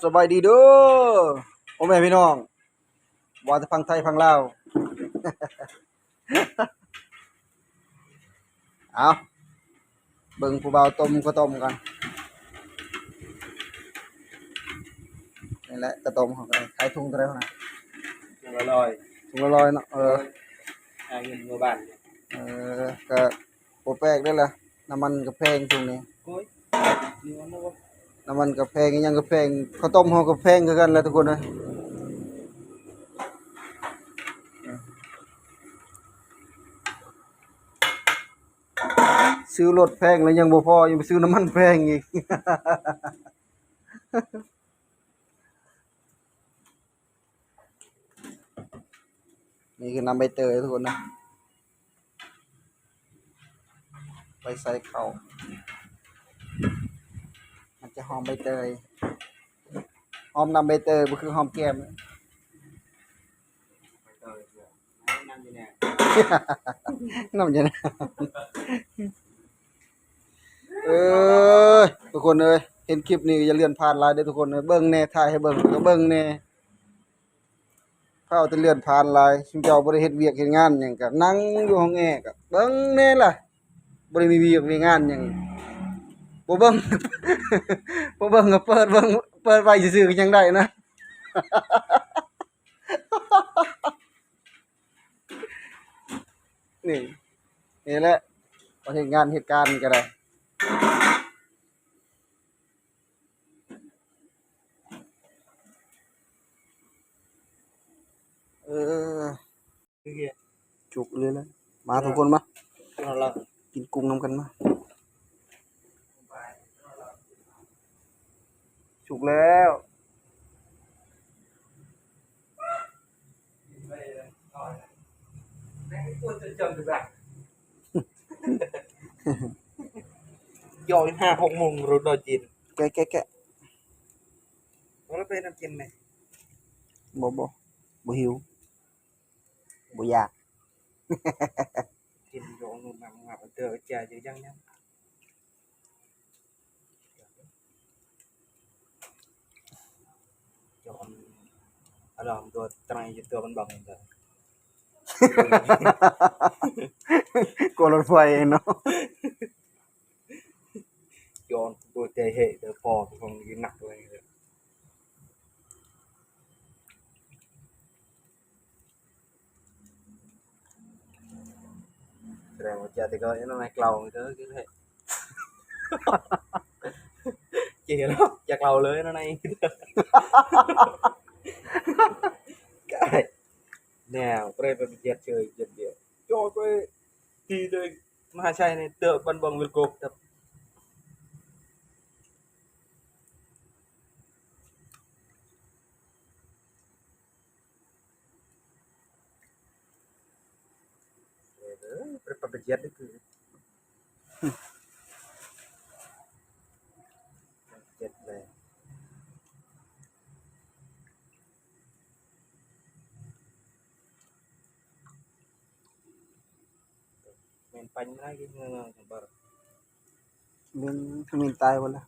สบายดีเด้อพ่อแม่พี่น้องว่าแต่ฟังไทยฟังลาว เอาเบิ่งผู้บ่าวต้มข้าวต้มกันนี่แหละข้าวต้มของกันขายถุงเท่าไหร่พุ่นน่ะ ถุงละร้อย ถุงละ100เนาะหาเงินเมื่อบ้านเนี่ย ก็บ่แปลกเด้อล่ะน้ำมันก็แพงช่วงนี้ โอ้ยนี่มันบ่ น้ำมันก็แพงอีหยังก็แพงข้าวต้มเฮาก็แพงคือกันแหละทุกคนเอ้ยซื้อรถแพงแล้วยังบ่พอยังไปซื้อน้ำมันแพงอีก นี่คือน้ำใบเตยทุกคนนะไปใส่ข้าวมันจะหอมใบเตยหอมน้ำใบเตยบ่คือหอมแก้มนะ ไปต่อเลยเด้อนั่นอยู่เนี่ย น้ำจะนะทุกคนเอ้ยเห็นคลิปนี้อย่าเลื่อนผ่านหลายเด้อทุกคนเอ้ยเบิ่งแหน่ถ่ายให้เบิ่งก็เบิ่งแหน่ถ้าเอาแต่เลื่อนผ่านหลายซุมเจ้าบ่ได้เฮ็ดเวียกเฮ็ดงานหยังก็นั่งอยู่ห้องแอร์ก็เบิ่งแหน่ล่ะบ่ได้มีเวียกมีงานหยังบ่เบิ่ง บ่เบิ่งก็เปิดไว้ซื่อๆก็ยังได้นะ นี่แหละบ่เฮ็ดงานเฮ็ดการก็ได้คือเฮีย จุกเลยแหละมาทุกคนมา ถุงละร้อย กินกุ้งนํกันมาจุกแล้วย่อย5-6โมงรถดอยจีน แกะแล้วไปน้ำกินไหม บ่หิวบ่อยาก กินโยงนุ่มงับเตอจ่ายอยู่ยังยังย้อนอารมณ์ตัวตรายอยู่ตัวมันบังเด้อก ลัวรถไฟเนาะ ย้อนตัวใจเหตุเด้อพอคงหนักเลยเด้อแสดงว่าจะแต่ก็ยังไม่เกลาเด้อคือเหตุ chị hiểu không? Chặt lầu lưới nó này cái nào đây phải chặt chơi chặt địa cho cái thì đây mà sai này tự bắn bằng việc cột tập phải chặt đấy cứ chặt này men pan lagi nggak bar มินตายหมดแล้ว